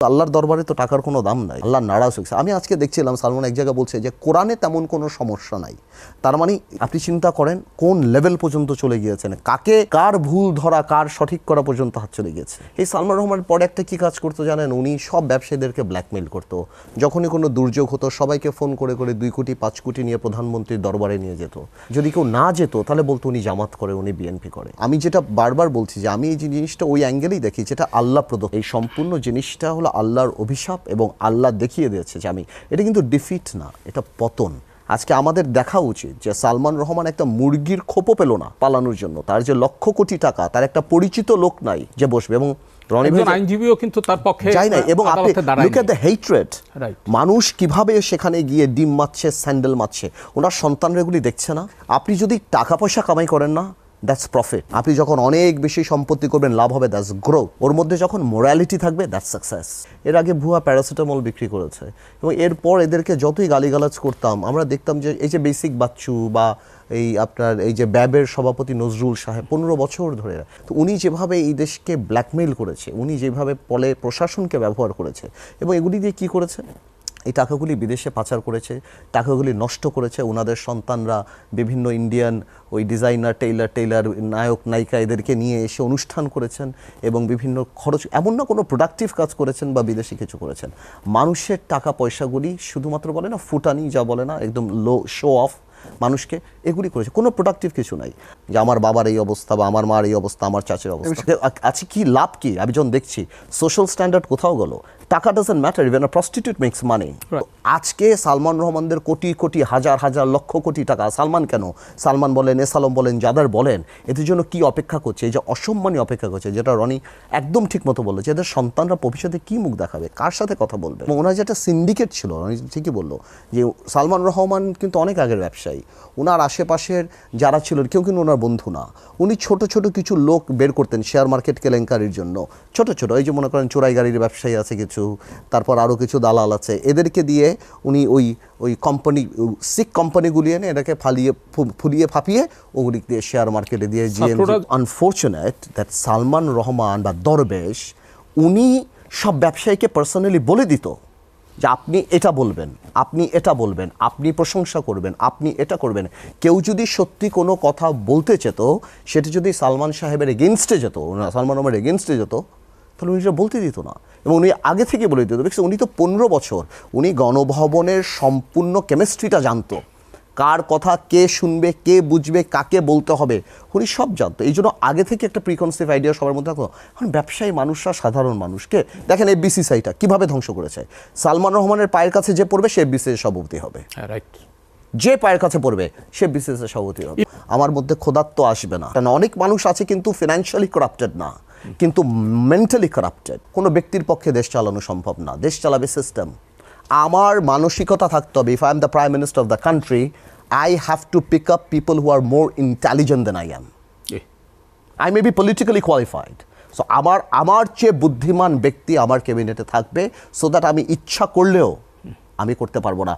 আল্লাহর দরবারে তো টাকার কোনো দাম নাই, আল্লাহ নারাজ হয়েছে। আমি আজকে দেখছিলাম সালমান এক জায়গায় বলছে যে কোরআনে তেমন কোনো সমস্যা নাই। তার মানে আপনি চিন্তা করেন কোন লেভেল পর্যন্ত চলে গিয়েছেন, কাকে কার ভুল ধরা কার সঠিক করা পর্যন্ত হাত চলে গিয়েছে। এই সালমান রহমান পরে একটা কি কাজ করতো জানেন, উনি সব ব্যবসায়ীদেরকে ব্ল্যাকমেইল করতো। যখনই কোনো দুর্যোগ হতো সবাইকে ফোন করে করে 2 কোটি 5 কোটি নিয়ে প্রধানমন্ত্রীর দরবারে নিয়ে যেত। যদি কেউ না যেত তাহলে বলতো উনি জামাত করে, উনি বিএনপি করে। আমি যেটা বারবার বলছি যে আমি এই জিনিসটা ওই অ্যাঙ্গেলেই দেখি যেটা আল্লাহ প্রদত্ত। এই সম্পূর্ণ জিনিসটা হলো আল্লাহর অভিশাপ এবং আল্লাহ দেখিয়ে দিয়েছে যে আমি এটা কিন্তু ডিফিট না, এটা পতন। আজকে আমাদের দেখা উচিত যে সালমান রহমান একটা মুরগির খোপও পেল না পালানোর জন্য, তার যে লক্ষ কোটি টাকা, তার একটা পরিচিত লোক নাই যে বসবে, এবং আইনজীবীও কিন্তু তার পক্ষে যাই নাই। এবং আপনি লুক এট দ্য হেট্রেড, মানুষ কিভাবে সেখানে গিয়ে ডিম মারছে, স্যান্ডেল মারছে, ওনার সন্তানরা এগুলি দেখছে না। আপনি যদি টাকা পয়সা কামাই করেন না, দ্যাটস প্রফিট। আপনি যখন অনেক বেশি সম্পত্তি করবেন, লাভ হবে, দ্যাটস গ্রোথ। ওর মধ্যে যখন মোরালিটি থাকবে, দ্যাটস সাকসেস। এর আগে ভুয়া প্যারাসিটামল বিক্রি করেছে, এবং এরপর এদেরকে যতই গালিগালাজ করতাম আমরা দেখতাম যে এই যে বেসিক বাচ্চু বা এই আপনার এই যে ব্যাবের সভাপতি নজরুল সাহেব 15 বছর ধরে, তো উনি যেভাবে এই দেশকে ব্ল্যাকমেইল করেছে, উনি যেভাবে পলে প্রশাসনকে ব্যবহার করেছে, এবং এগুলি দিয়ে কি করেছে, এই টাকাগুলি বিদেশে পাচার করেছে, টাকাগুলি নষ্ট করেছে। ওনাদের সন্তানরা বিভিন্ন ইন্ডিয়ান ওই ডিজাইনার টেইলার নায়ক নায়িকা এদেরকে নিয়ে এসে অনুষ্ঠান করেছেন, এবং বিভিন্ন খরচ, এমন না কোনো প্রোডাক্টিভ কাজ করেছেন বা বিদেশি কিছু করেছেন। মানুষের টাকা পয়সাগুলি শুধুমাত্র বলে না ফুটানি, যা বলে না একদম লো শো অফ মানুষকে, এগুলি করেছে। কোনো প্রোডাক্টিভ কিছু নাই যে আমার বাবার এই অবস্থা বা আমার মার এই অবস্থা, আমার চাচের অবস্থা আছে, কি লাভ কি? আমি যখন দেখছি সোশ্যাল স্ট্যান্ডার্ড কোথাও গেল, টাকা doesn't matter, even a prostitute makes money. আজকে সালমান রহমানদের কোটি কোটি হাজার হাজার লক্ষ কোটি টাকা, সালমান কেন, সালমান বলেন, এসালম বলেন, যাদের বলেন, এদের জন্য কি অপেক্ষা করছে, এই যে অসম্মানী অপেক্ষা করছে, যেটা রনি একদম ঠিক মতো বললো, যে এদের সন্তানরা ভবিষ্যতে কি মুখ দেখাবে, কার সাথে কথা বলবে। এবং ওনার যেটা সিন্ডিকেট ছিল, রনি ঠিকই বললো যে সালমান রহমান কিন্তু অনেক আগের ব্যবসায়ী, ওনার আশেপাশের যারা ছিল কেউ কিন্তু ওনার বন্ধু না। উনি ছোট ছোট কিছু লোক বের করতেন শেয়ার মার্কেট কেলেঙ্কারির জন্য, ছোট ছোট, এই যে মনে করেন চোরাই গাড়ির ব্যবসায়ী আছে কিছু, তারপর আরও কিছু দালাল আছে, এদেরকে দিয়ে উনি ওই কোম্পানি, সিক কোম্পানিগুলি এনে এটাকে ফুলিয়ে ফাঁপিয়ে ওগুলি দিয়ে শেয়ার মার্কেটে দিয়ে আনফর্চুনেট দ্যাট সালমান রহমান বা দরবেশ উনি সব ব্যবসায়ীকে পার্সোনালি বলে দিত যে আপনি এটা বলবেন, আপনি এটা বলবেন, আপনি প্রশংসা করবেন, আপনি এটা করবেন। কেউ যদি সত্যি কোনো কথা বলতে চেত, সেটা যদি সালমান সাহেবের এগেনস্টে যেত, সালমান রহমানের এগেনস্টে যেত, তাহলে উনি সেটা বলতে দিত না, এবং উনি আগে থেকে বলে দিত। দেখছি উনি তো 15 বছর উনি গণভবনের সম্পূর্ণ কেমিস্ট্রিটা জানতো, কার কথা কে শুনবে, কে বুঝবে, কাকে বলতে হবে, উনি সব জানতো। এই জন্য আগে থেকে একটা প্রিকনসেপ্ট আইডিয়া সবার মধ্যে থাকতো। এখন ব্যবসায়ী মানুষরা সাধারণ মানুষকে দেখেন, এই বিসিসিআইটা কীভাবে ধ্বংস করেছে। সালমান রহমানের পায়ের কাছে যে পড়বে সে বিসিসিআই সভাপতি হবে, যে পায়ের কাছে পড়বে সে বিসিসিআই সভাপতি হবে। আমার মধ্যে ক্ষুধার্ত আসবে না, কারণ অনেক মানুষ আছে কিন্তু ফিনান্সিয়ালি করাপ্টেড না, কিন্তু মেন্টালি করাপ্টেড। কোনো ব্যক্তির পক্ষে দেশ চালানো সম্ভব না, দেশ চালাবে সিস্টেম। আমার মানসিকতা থাকতে হবে, if I am the prime minister of the country, I have to pick up people who are more intelligent than I am. I may be politically qualified. So আমার চেয়ে বুদ্ধিমান ব্যক্তি আমার ক্যাবিনেটে থাকবে, সো দ্যাট আমি ইচ্ছা করলেও আমি করতে পারবো না।